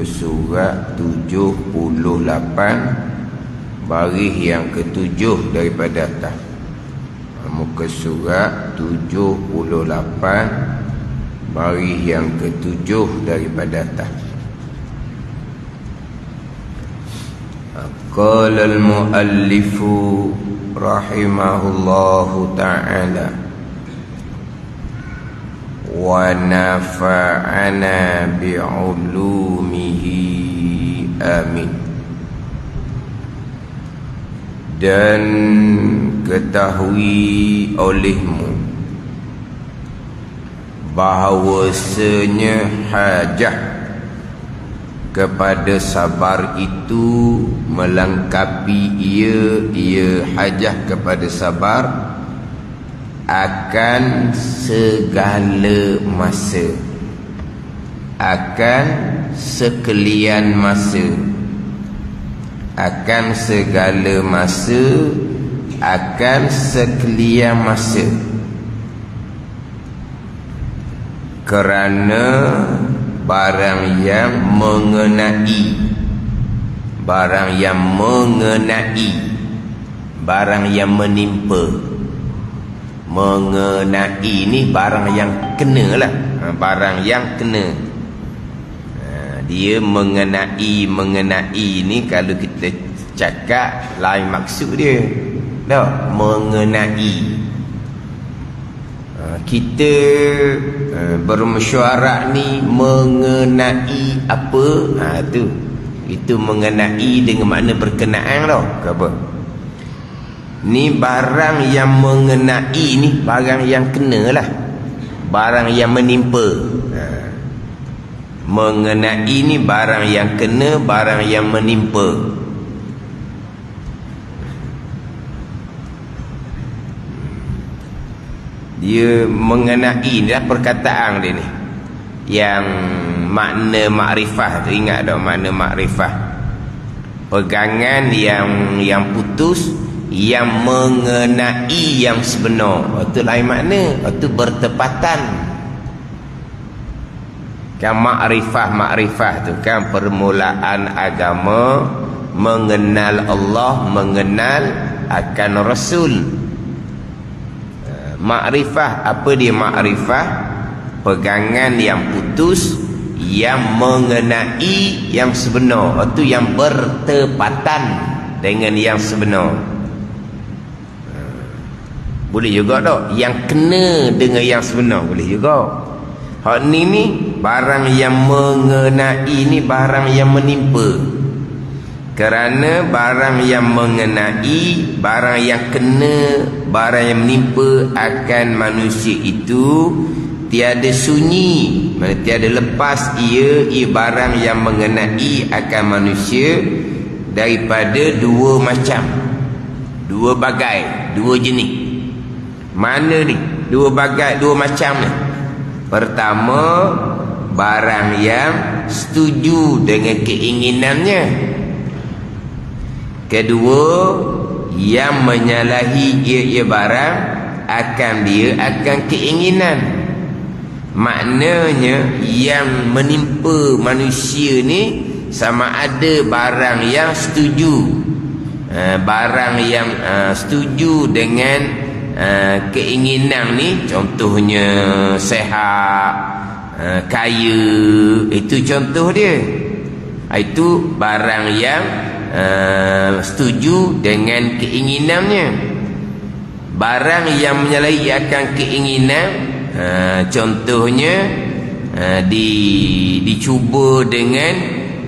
Surat 78 baris yang ke-7 daripada atas. Muka surat 78 baris yang ke-7 daripada atas. Qala al-muallifu rahimahullahu ta'ala wa nafa'ana bi'ulumihi amin. Dan ketahui olehmu bahawasanya hajah kepada sabar itu melengkapi ia hajah kepada sabar akan segala masa, akan sekalian masa, akan segala masa, akan sekalian masa. Kerana barang yang mengenai, barang yang mengenai, barang yang menimpa. Mengenai ni barang yang kena lah, barang yang kena. Dia mengenai ni kalau kita cakap lain maksud dia. Tak, mengenai. Kita bermesyuarat ni mengenai apa? Tu. Itu mengenai dengan makna berkenaan tau. Ke apa? Ni barang yang mengenai ni barang yang kena lah, barang yang menimpa. Mengenai ni barang yang kena, barang yang menimpa. Dia mengenai ni lah perkataan dia ni, yang makna makrifah tu. Ingat tak makna makrifah? Pegangan yang putus, yang mengenai yang sebenar. Itu lain makna. Itu bertepatan. Kan makrifah tu kan permulaan agama, mengenal Allah, mengenal akan Rasul. Makrifah, apa dia makrifah? Pegangan yang putus, yang mengenai yang sebenar. Itu yang bertepatan dengan yang sebenar. Boleh juga tak yang kena dengan yang sebenar, boleh juga. Hak ni barang yang mengenai ni barang yang menimpa. Kerana barang yang mengenai, barang yang kena, barang yang menimpa akan manusia itu tiada sunyi, mana tiada lepas ia barang yang mengenai akan manusia daripada dua macam, dua bagai, dua jenis. Mana ni? Dua bagai, dua macam ni. Pertama, barang yang setuju dengan keinginannya. Kedua, yang menyalahi ia barang akan keinginan. Maknanya yang menimpa manusia ni sama ada barang yang setuju, barang yang setuju dengan keinginan ni, contohnya sehat, kaya, itu contoh dia. Itu barang yang setuju dengan keinginannya. Barang yang menyalahi akan keinginan, contohnya dicuba dengan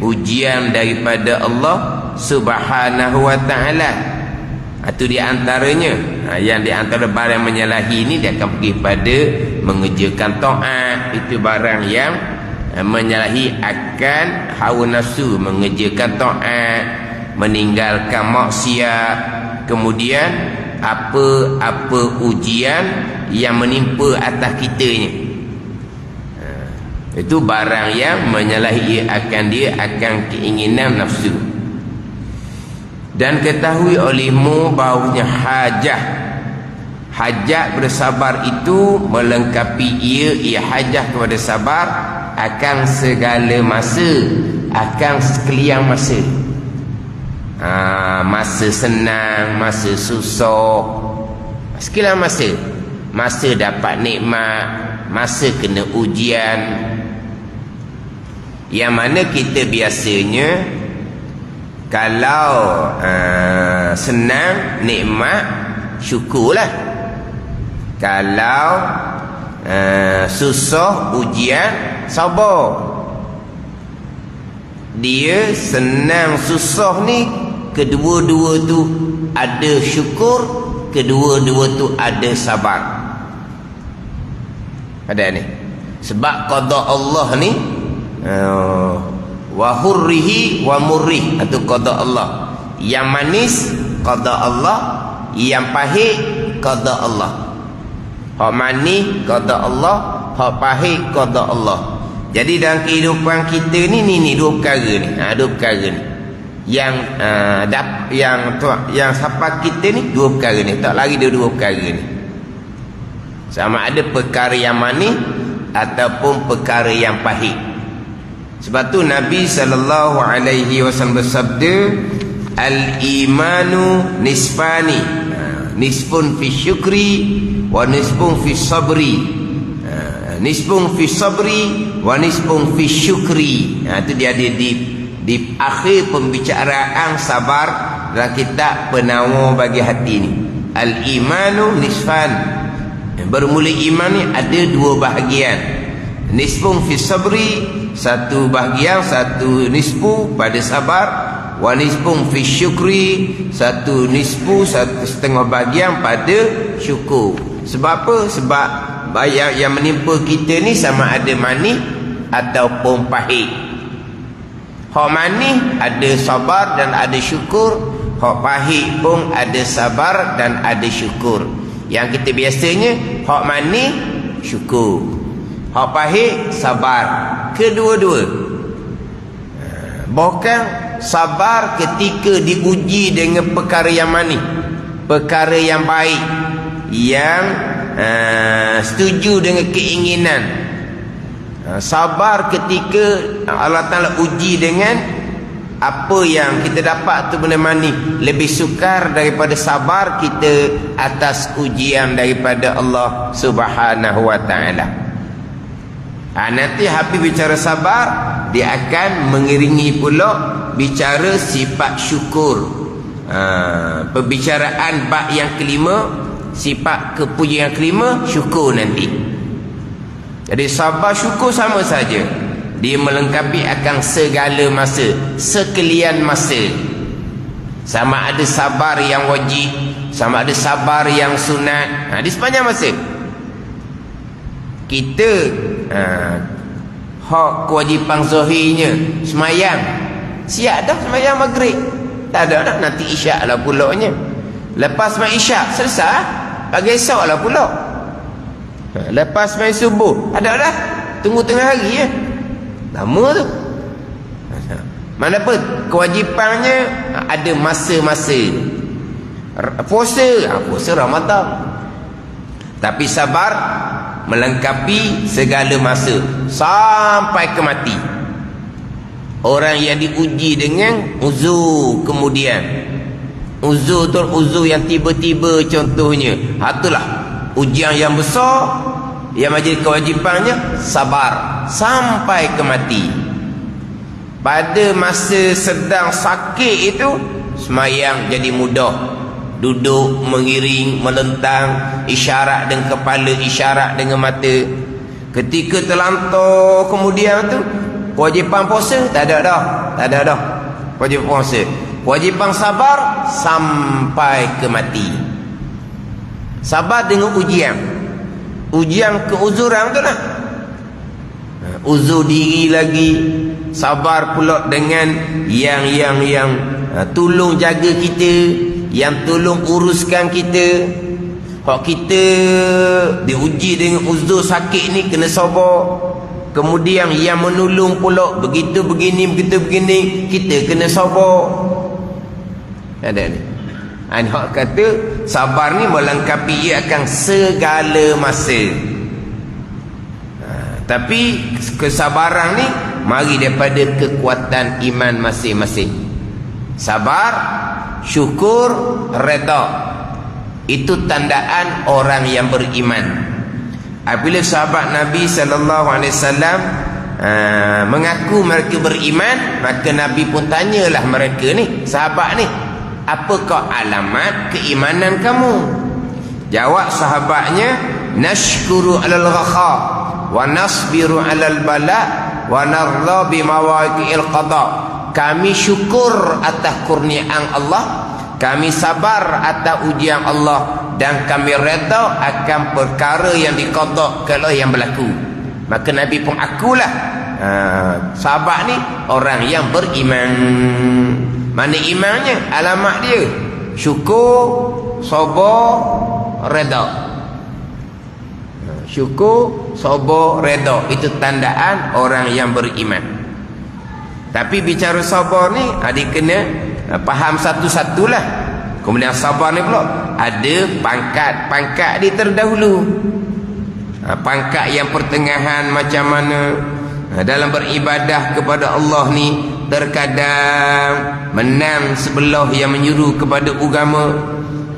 ujian daripada Allah Subhanahu wa ta'ala. Itu di antaranya. Yang di antara barang menyalahi ini, dia akan pergi pada mengerjakan taat. Itu barang yang menyalahi akan hawa nafsu, mengerjakan taat, meninggalkan maksiat. Kemudian apa ujian yang menimpa atas kitanya, itu barang yang menyalahi akan keinginan nafsu. Dan ketahui olehmu bahawanya hajat bersabar itu melengkapi ia hajat kepada sabar akan segala masa, akan sekalian masa. Masa senang, masa susah, sekalian masa. Masa dapat nikmat, masa kena ujian. Yang mana kita biasanya kalau senang, nikmat, syukurlah. Kalau susah, ujian, sabar. Dia senang susah ni, kedua-dua tu ada syukur, kedua-dua tu ada sabar. Ada ni. Sebab qada Allah ni wa hurrihi wa murrih, itu qada Allah. Yang manis qada Allah, yang pahit qada Allah. Hak manis qada Allah, hak pahit qada Allah. Jadi dalam kehidupan kita ni dua perkara ni. Dua perkara ni. Yang sapa kita ni dua perkara ni. Tak lari dia dua perkara ni. Sama ada perkara yang manis ataupun perkara yang pahit. Sebab tu Nabi SAW bersabda, al-imanu nisfani, nisfun fi syukri wa nisfun fi sabri, nisfun fi sabri wa nisfun fi syukri. Itu dia ada di akhir pembicaraan sabar dalam kitab Penawar bagi Hati ni. Al-imanu nisfan, bermula iman ni ada dua bahagian. Nisfun fi sabri, satu bahagian, satu nisfu pada sabar. Wa nisfun fi syukri, satu nisfu, satu setengah bahagian pada syukur. Sebab apa? Sebab yang menimpa kita ni sama ada manis ataupun pahit. Hak manis ada sabar dan ada syukur, hak pahit pun ada sabar dan ada syukur. Yang kita biasanya hak manis syukur, hak pahit sabar, kedua-dua. Bahkan sabar ketika diuji dengan perkara yang manis, perkara yang baik, yang setuju dengan keinginan. Sabar ketika Allah Ta'ala uji dengan apa yang kita dapat tu benda manis, lebih sukar daripada sabar kita atas ujian daripada Allah Subhanahu wa Ta'ala. Nanti habis bicara sabar, dia akan mengiringi pula bicara sifat syukur. Perbicaraan bab yang kelima, sifat kepujian yang kelima, syukur nanti. Jadi sabar syukur sama saja, dia melengkapi akan segala masa, sekalian masa. Sama ada sabar yang wajib, sama ada sabar yang sunat, di sepanjang masa. Kita hak kewajipan zahirnya semayang, siap dah semayang maghrib, tak ada dah, nanti isyak lah pulaknya. Lepas main isyak selesai, pagi esok lah pulak. Lepas main subuh, ada dah, tunggu tengah hari ya. Lama tu. Mana pun kewajipannya ada masa-masa. Puasa Ramadan. Tapi sabar melengkapi segala masa sampai ke mati. Orang yang diuji dengan uzur kemudian. Uzur tu uzur yang tiba-tiba, contohnya. Itulah ujian yang besar yang menjadi kewajipannya sabar sampai ke mati. Pada masa sedang sakit itu, semayang jadi mudah, duduk mengiring, melentang, isyarat dengan kepala, isyarat dengan mata. Ketika terlantar kemudian tu, kewajipan puasa tak ada dah, tak ada dah kewajipan puasa. Kewajipan sabar sampai ke mati. Sabar dengan ujian keuzuran tu lah. Uzur diri lagi, sabar pula dengan yang tolong jaga kita, yang tolong uruskan kita. Kalau kita diuji dengan uzur sakit ni, kena sabar. Kemudian yang menolong pula begitu begini, kita kena sabar. Ada ni. Hak kata sabar ni melengkapi ia akan segala masa. Tapi kesabaran ni mari daripada kekuatan iman masing-masing. Sabar, syukur, redha. Itu tandaan orang yang beriman. Apabila sahabat Nabi SAW mengaku mereka beriman, maka Nabi pun tanyalah mereka ni, sahabat ni, apakah alamat keimanan kamu? Jawab sahabatnya, nashkuru alal ghaha wa nasbiru alal bala wa narda bimawaqi'il qada. Kami syukur atas kurniaan Allah, kami sabar atas ujian Allah, dan kami redha akan perkara yang diqada kalau yang berlaku. Maka Nabi pun akulah sahabat ni orang yang beriman. Mana imannya? Alamat dia syukur, sabar, redha. Syukur, sabar, redha. Itu tandaan orang yang beriman. Tapi bicara sabar ni, adik kena faham satu-satulah. Kemudian sabar ni pula ada pangkat-pangkat dia terdahulu. Pangkat yang pertengahan macam mana? Dalam beribadah kepada Allah ni, terkadang menang sebelah yang menyuruh kepada agama,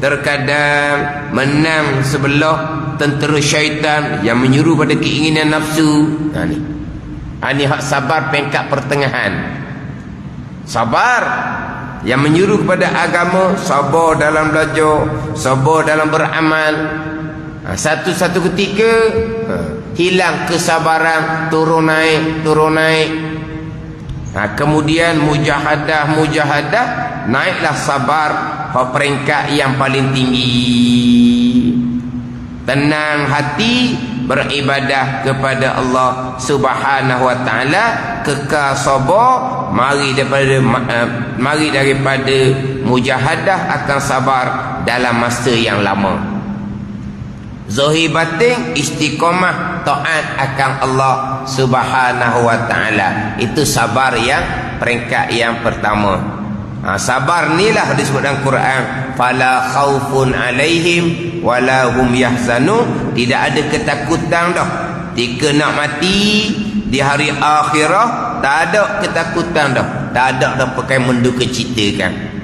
terkadang menang sebelah tentera syaitan yang menyuruh pada keinginan nafsu. Ini hak sabar pangkat pertengahan. Sabar yang menyuruh kepada agama, sabar dalam belajar, sabar dalam beramal. Satu-satu ketika hilang kesabaran, turun naik. Kemudian mujahadah, naiklah sabar ke peringkat yang paling tinggi. Tenang hati, beribadah kepada Allah Subhanahu wa taala, kekal sabar, mari daripada mujahadah akan sabar dalam masa yang lama. Zahir batin istiqamah taat akan Allah Subhanahu wa taala. Itu sabar yang peringkat yang pertama. Sabar inilah disebut dalam Quran, fala khaufun alaihim wala hum yahzanun. Tidak ada ketakutan dah jika nak mati di hari akhirah. Tak ada ketakutan dah, tak ada dah pakai menduka citakan.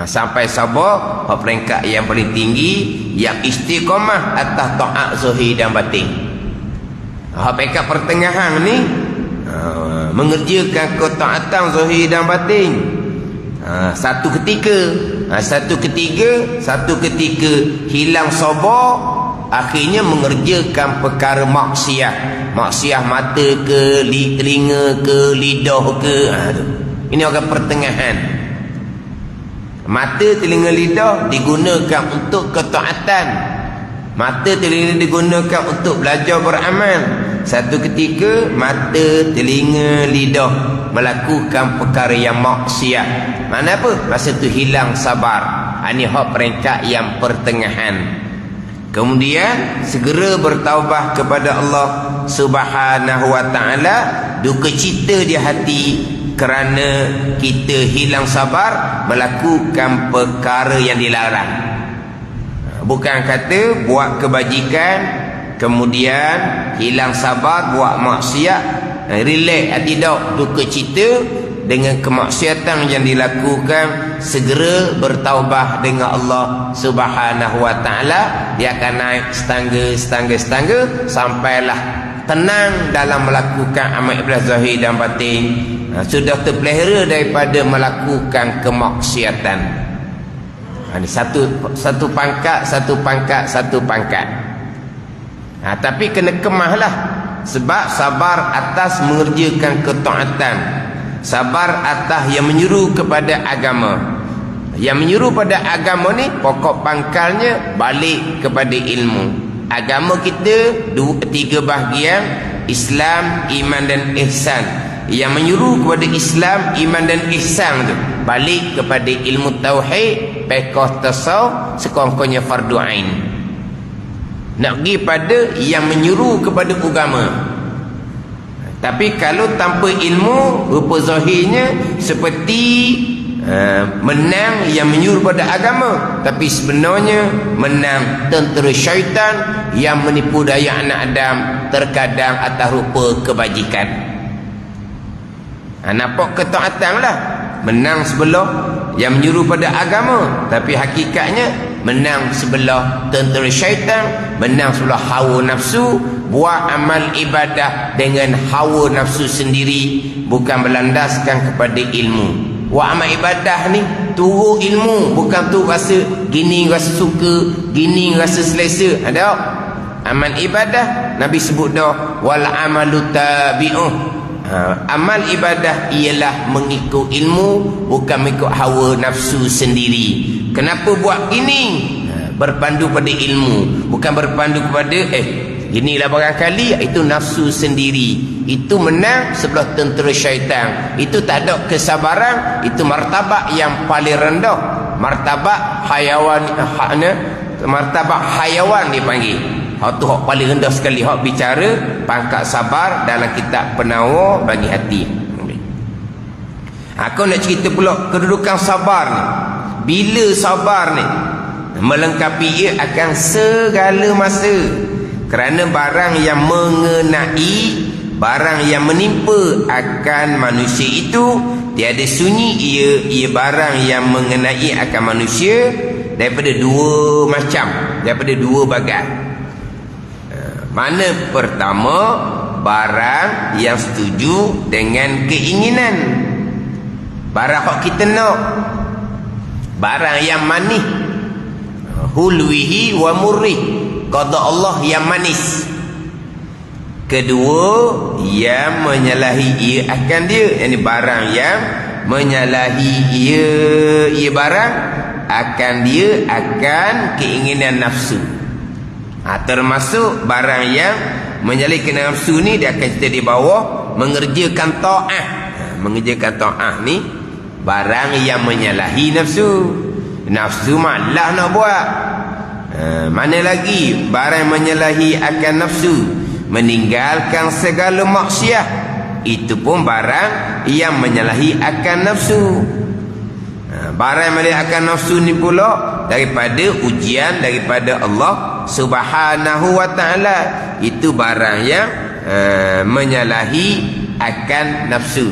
Sampai sabar peringkat yang paling tinggi, yang istiqamah atas taat zahir dan batin. Peringkat pertengahan ni mengerjakan ketaatan zahir dan batin. Satu ketika hilang sabar, akhirnya mengerjakan perkara maksiat mata ke, telinga ke, lidah ke. Ini orang pertengahan. Mata, telinga, lidah digunakan untuk ketaatan. Mata, telinga digunakan untuk belajar beramal. Satu ketika mata, telinga, lidah melakukan perkara yang maksiat. Mana apa? Masa tu hilang sabar. Ini hak peringkat yang pertengahan. Kemudian segera bertaubat kepada Allah Subhanahu wa taala, duka cita di hati kerana kita hilang sabar melakukan perkara yang dilarang. Bukan kata buat kebajikan kemudian hilang sabar buat maksiat, relax, tidak, duka cita dengan kemaksiatan yang dilakukan, segera bertaubat dengan Allah Subhanahu wa taala. Dia akan naik setangga sampailah tenang dalam melakukan amal ibadah zahir dan batin. Sudah terpelihara daripada melakukan kemaksiatan. Ini satu pangkat. Tapi kena kemahlah, sebab sabar atas mengerjakan ketaatan, sabar atas yang menyuruh kepada agama. Yang menyuruh pada agama ni pokok pangkalnya balik kepada ilmu. Agama kita tiga bahagian: Islam, iman dan ihsan. Yang menyuruh kepada Islam, iman dan ihsan tu balik kepada ilmu tauhid, fiqh, tasawuf, sekurang-kurangnya fardu ain. Nak pergi pada yang menyuruh kepada agama. Tapi kalau tanpa ilmu, rupa zahirnya seperti menang yang menyuruh pada agama, tapi sebenarnya menang tentera syaitan yang menipu daya anak Adam, terkadang atas rupa kebajikan. Nampak ketaatan lah. Menang sebelah yang menyuruh pada agama, tapi hakikatnya menang sebelah tentera syaitan, menang sebelah hawa nafsu. Buat amal ibadah dengan hawa nafsu sendiri, bukan berlandaskan kepada ilmu. Buat amal ibadah ni tunggu ilmu, bukan tu rasa gini rasa suka, gini rasa selesa. Ada amal ibadah Nabi sebut dah wal amalu tabi'uh. Amal ibadah ialah mengikut ilmu, bukan mengikut hawa nafsu sendiri. Kenapa buat gini? Berpandu pada ilmu, bukan berpandu kepada inilah barangkali itu nafsu sendiri. Itu menang sebelah tentera syaitan. Itu tak ada kesabaran. Itu martabak yang paling rendah, martabak hayawan. Martabak hayawan dipanggil. Hak tu hak paling rendah sekali. Hak bicara pangkat sabar dalam kitab Penawar bagi hati. Aku nak cerita pula kedudukan sabar ni. Bila sabar ni melengkapi ia akan segala masa. Kerana barang yang mengenai, barang yang menimpa akan manusia itu tiada sunyi. Ia barang yang mengenai akan manusia daripada dua macam, daripada dua bagai. Mana pertama, barang yang setuju dengan keinginan, barang yang kita nak, barang yang manis, hulwihi wa murrih, qada Allah yang manis. Kedua, yang menyalahi ia akan dia, yakni barang yang menyalahi ia barang akan dia akan keinginan nafsu. Termasuk barang yang menyalahi keinginan nafsu ni, dia akan cerita di bawah mengerjakan ta'ah. Mengerjakan ta'ah ni barang yang menyalahi nafsu. Nafsu malah nak buat. Mana lagi barang menyalahi akan nafsu, meninggalkan segala maksiat, itu pun barang yang menyalahi akan nafsu. Barang yang menyalahi akan nafsu ni pula daripada ujian daripada Allah Subhanahu wa ta'ala. Itu barang yang menyalahi akan nafsu.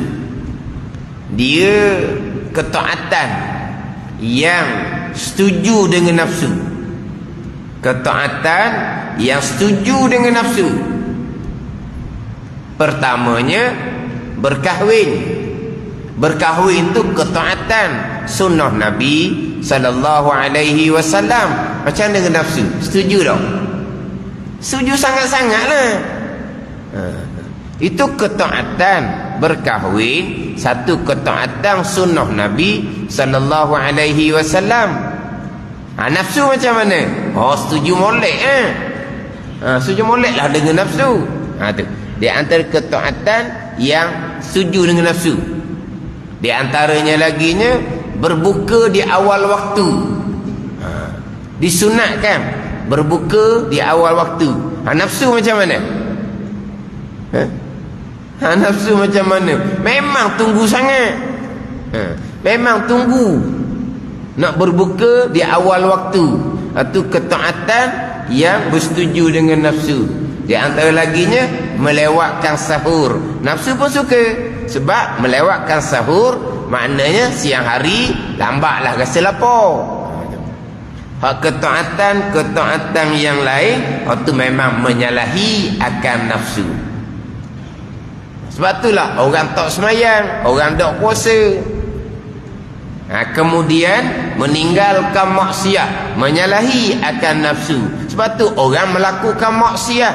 Dia ketaatan yang setuju dengan nafsu. Ketaatan yang setuju dengan nafsu. Pertamanya berkahwin. Berkahwin tu ketaatan sunnah Nabi sallallahu alaihi wasallam. Macam mana dengan nafsu? Setuju tak? Setuju sangat-sangat lah. Itu ketaatan berkahwin, satu ketaatan sunnah Nabi sallallahu alaihi wasallam. Nafsu macam mana? Setuju molek setuju molek lah dengan nafsu. Tu di antara ketaatan yang setuju dengan nafsu. Di antaranya laginya berbuka di awal waktu. Disunatkan berbuka di awal waktu. Nafsu macam mana? Nafsu macam mana? Memang tunggu sangat. Memang tunggu nak berbuka di awal waktu. Itu ketaatan yang bersetuju dengan nafsu. Di antara laginya melewatkan sahur. Nafsu pun suka. Sebab melewatkan sahur maknanya siang hari lambatlah rasa lapar. Hak ketaatan yang lain, itu memang menyalahi akan nafsu. Sebab itulah orang tak semayang, orang tak puasa, kemudian meninggalkan maksiat, menyalahi akan nafsu. Sebab tu orang melakukan maksiat,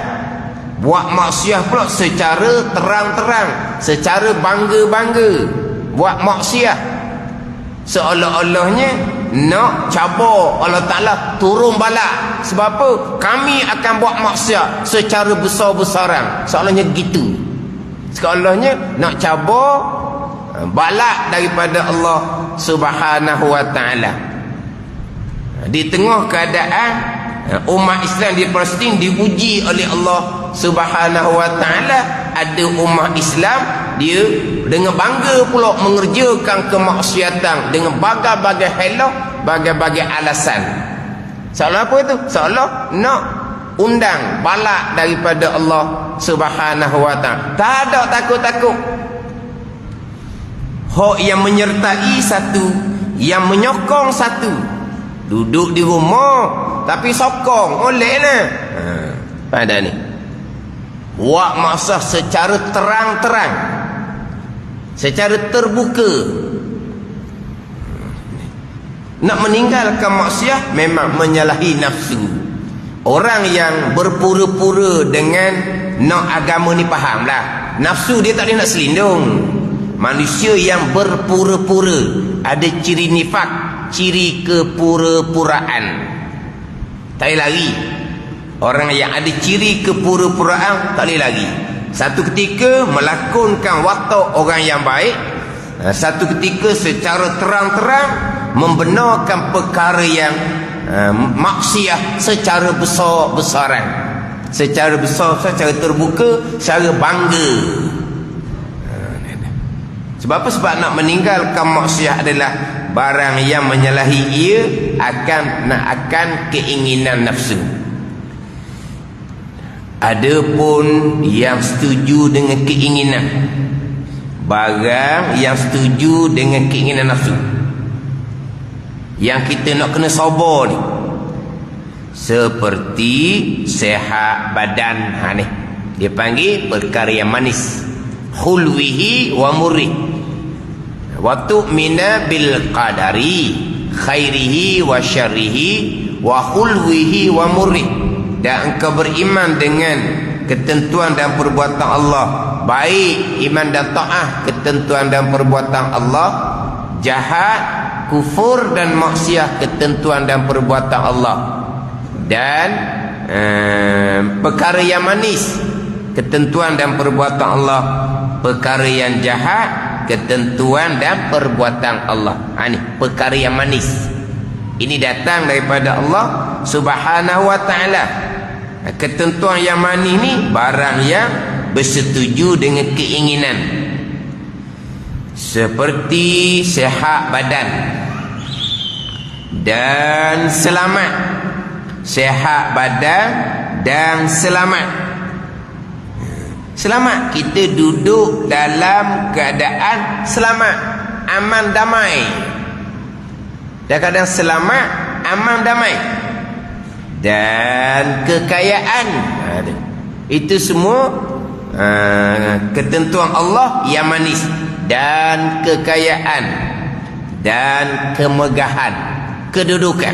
buat maksiat pula secara terang-terang, secara bangga-bangga. Buat maksiat seolah-olahnya nak cabar Allah Ta'ala turun balak. Sebab apa? Kami akan buat maksiat secara besar-besaran. Seolah-olahnya gitu. Seolah-olahnya nak cabar balak daripada Allah Subhanahu wa ta'ala. Di tengah keadaan umat Islam di Palestin diuji oleh Allah Subhanahu wa ta'ala, ada umat Islam dia dengan bangga pula mengerjakan kemaksiatan dengan bagai-bagai helah, bagai-bagai alasan. Seolah apa itu? Seolah nak undang balak daripada Allah Subhanahu wa ta'ala. Tak ada takut-takut. Hak yang menyertai satu, yang menyokong satu. Duduk di rumah tapi sokong oleh nah. Pada ni. Buat maksud secara terang-terang. Secara terbuka. Nak meninggalkan maksiat memang menyalahi nafsu. Orang yang berpura-pura dengan nak agama ni faham lah. Nafsu dia tak boleh nak selindung. Manusia yang berpura-pura ada ciri nifak, ciri kepura-puraan. Tak boleh lari. Orang yang ada ciri kepura-puraan tak boleh lari. Satu ketika melakonkan watak orang yang baik, satu ketika secara terang-terang membenarkan perkara yang maksiat secara besar-besaran, secara besar, secara terbuka, secara bangga. Sebab apa? Sebab nak meninggalkan maksiat adalah barang yang menyalahi ia akan keinginan nafsu. Adapun yang setuju dengan keinginan, barang yang setuju dengan keinginan nafsu, yang kita nak kena sabar ni, seperti sehat badan, ni dia panggil perkara yang manis, hulwihi wa murri, wa tu'mina bil qadari khairihi wa syarrihi wa hulwihi wa murri. Dan engkau beriman dengan ketentuan dan perbuatan Allah, baik iman dan ta'ah, ketentuan dan perbuatan Allah, jahat, kufur dan maksiat, ketentuan dan perbuatan Allah, dan perkara yang manis, ketentuan dan perbuatan Allah, perkara yang jahat, ketentuan dan perbuatan Allah. Ini perkara yang manis. Ini datang daripada Allah Subhanahu wa ta'ala. Ketentuan yang manis ni barang yang bersetuju dengan keinginan, seperti sehat badan dan selamat. Sehat badan dan selamat. Selamat, kita duduk dalam keadaan selamat, aman, damai. Dan kadang selamat, aman, damai. Dan kekayaan, itu semua ketentuan Allah yang manis. Dan kekayaan, dan kemegahan, kedudukan.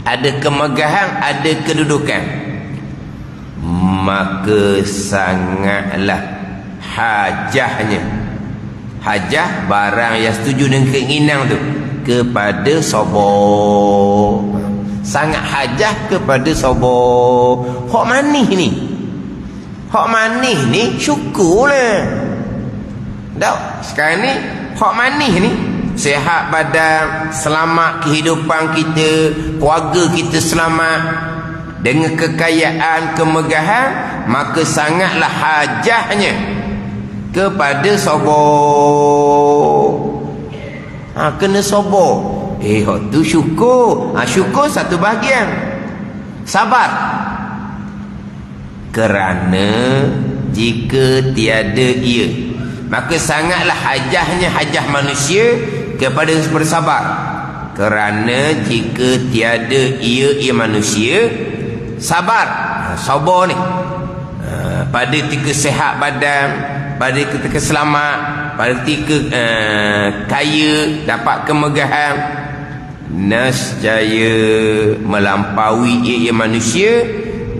Ada kemegahan, ada kedudukan. Maka sangatlah hajahnya, hajah barang yang setuju dengan keinginan tu, kepada sabar. Sangat hajah kepada sabar. Hak manis ni, hak manis ni syukurlah. Tak, sekarang ni hak manis ni, sihat badan, selamat kehidupan kita, keluarga kita selamat, dengan kekayaan, kemegahan, maka sangatlah hajahnya kepada sabar. Kena sabar. Tu syukur. Syukur satu bahagian. Sabar. Kerana jika tiada ia, maka sangatlah hajahnya, hajah manusia kepada bersabar. Kerana jika tiada ia manusia, sabar. Sabar ni pada ketika sehat badan, pada ketika selamat, pada ketika kaya, dapat kemegahan, nescaya melampaui ia manusia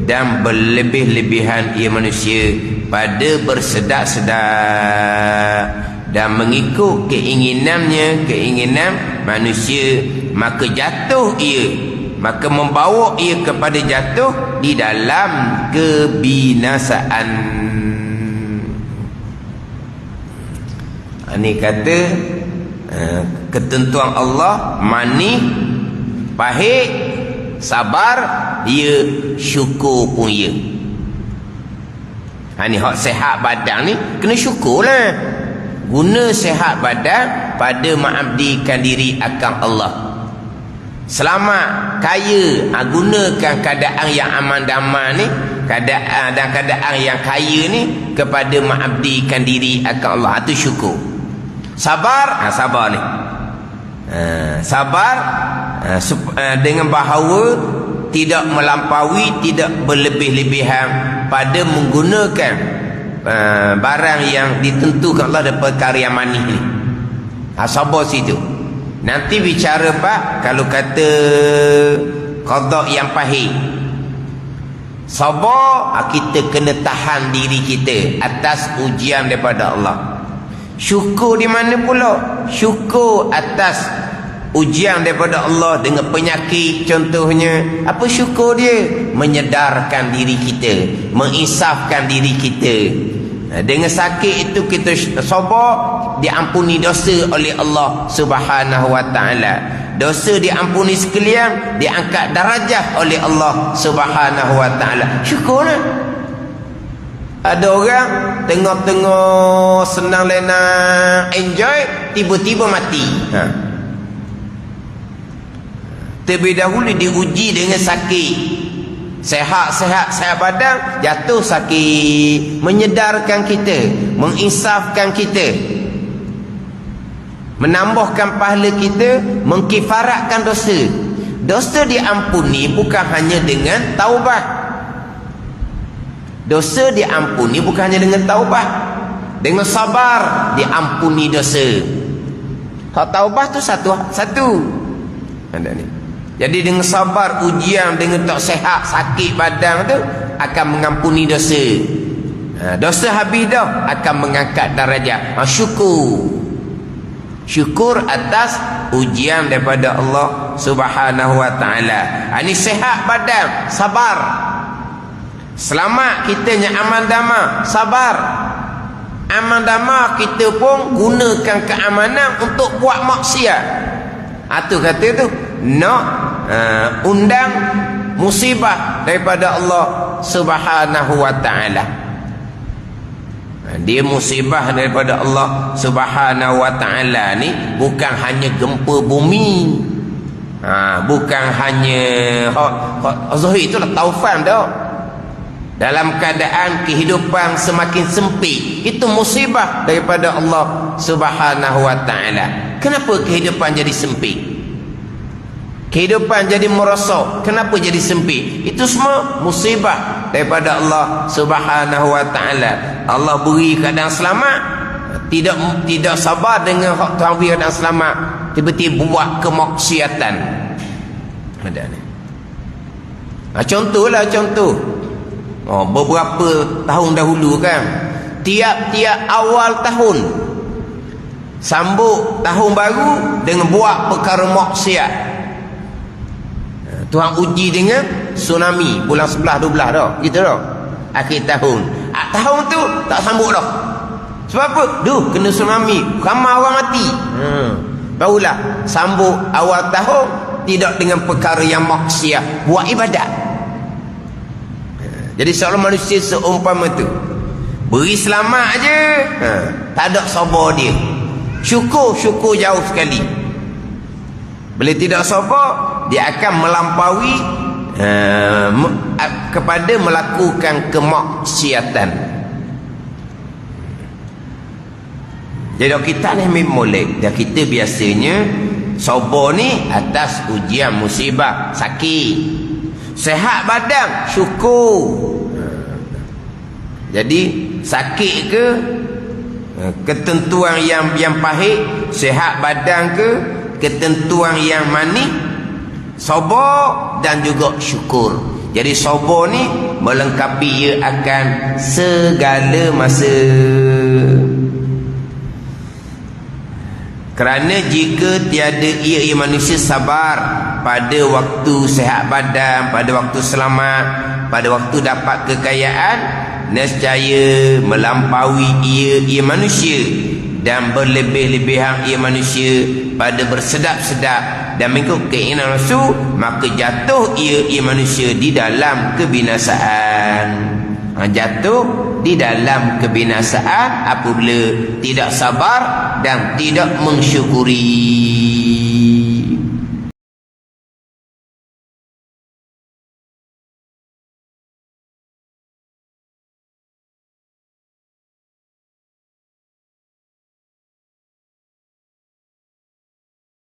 dan berlebih-lebihan ia manusia pada bersedak-sedak dan mengikut keinginannya, keinginan manusia, maka jatuh ia, maka membawa ia kepada jatuh di dalam kebinasaan. Ini kata ketentuan Allah manis, pahit, sabar, ia syukur pun ia. Ini hak sehat badan ni kena syukurlah. Guna sehat badan pada mengabdikan diri akan Allah. Selamat, kaya, gunakan keadaan yang aman damai ni, keadaan dan keadaan yang kaya ni kepada mengabdikan diri akan Allah. Itu syukur. Sabar, sabar ni. Sabar dengan bahawa tidak melampaui, tidak berlebih-lebihan pada menggunakan barang yang ditentukan Allah daripada perkara yang manis ni. Sabar situ. Nanti bicara Pak, kalau kata qada yang pahit, sabar, kita kena tahan diri kita atas ujian daripada Allah. Syukur di mana pula? Syukur atas ujian daripada Allah dengan penyakit contohnya. Apa syukur dia? Menyedarkan diri kita, menginsafkan diri kita. Dengan sakit itu kita sabar, diampuni dosa oleh Allah Subhanahu wa taala. Dosa diampuni sekalian, diangkat darajah oleh Allah Subhanahu wa taala. Syukurlah. Ada orang tengah-tengah senang lena enjoy, tiba-tiba mati. Terlebih dahulu diuji dengan sakit. Sehat badan, jatuh sakit. Menyedarkan kita, menginsafkan kita, menambahkan pahala kita, mengkifaratkan dosa. Dosa diampuni bukan hanya dengan taubat. Dosa diampuni bukan hanya dengan taubat. Dengan sabar diampuni dosa. Hak taubat tu satu. Ada ni. Jadi dengan sabar ujian, dengan tak sehat, sakit badan tu akan mengampuni dosa. Dosa habis dah akan mengangkat darjah. Syukur atas ujian daripada Allah Subhanahu wa taala. Ini sehat badan, sabar. Selamat kitanya aman damai, sabar. Aman damai kita pun gunakan keamanan untuk buat maksiat. Tu kata tu nak undang musibah daripada Allah Subhanahu wa taala. Dia musibah daripada Allah Subhanahu wa taala ni bukan hanya gempa bumi. Bukan hanya zahir itulah taufan dah. Dalam keadaan kehidupan semakin sempit, itu musibah daripada Allah Subhanahu wa taala. Kenapa kehidupan jadi sempit? Kehidupan jadi merosot. Kenapa jadi sempit? Itu semua musibah daripada Allah Subhanahu wa taala. Allah beri keadaan selamat, tidak sabar dengan hak Tuhan beri keadaan selamat, tiba-tiba buat kemaksiatan. Ada ni. Contoh. Beberapa tahun dahulu kan, tiap-tiap awal tahun sambut tahun baru dengan buat perkara maksiat. Tuhan uji dengan tsunami bulan 11 12 dah, gitu dah. Akhir tahun. Tahun tu tak sambut dah. Sebab apa? Kena tsunami, ramai orang mati. Barulah sambut awal tahun tidak dengan perkara yang maksiat, buat ibadat. Jadi seorang manusia seumpama tu, beri selamat aje, tak ada sabar dia. Syukur jauh sekali. Bila tidak sabar, dia akan melampaui kepada melakukan kemaksiatan. Jadi kita ni molek, dan kita biasanya sabar ni atas ujian musibah, sakit. Sehat badan, syukur. Jadi sakit ke, ketentuan yang pahit, sehat badan ke, ketentuan yang manis, sabar dan juga syukur. Jadi sabar ni melengkapi ia akan segala masa. Kerana jika tiada ia manusia sabar pada waktu sehat badan, pada waktu selamat, pada waktu dapat kekayaan, nescaya melampaui ia manusia dan berlebih-lebihan ia manusia pada bersedap-sedap dan mengikut keinginan nafsu, maka jatuh ia manusia di dalam kebinasaan. Jatuh di dalam kebinasaan apabila tidak sabar dan tidak mensyukuri.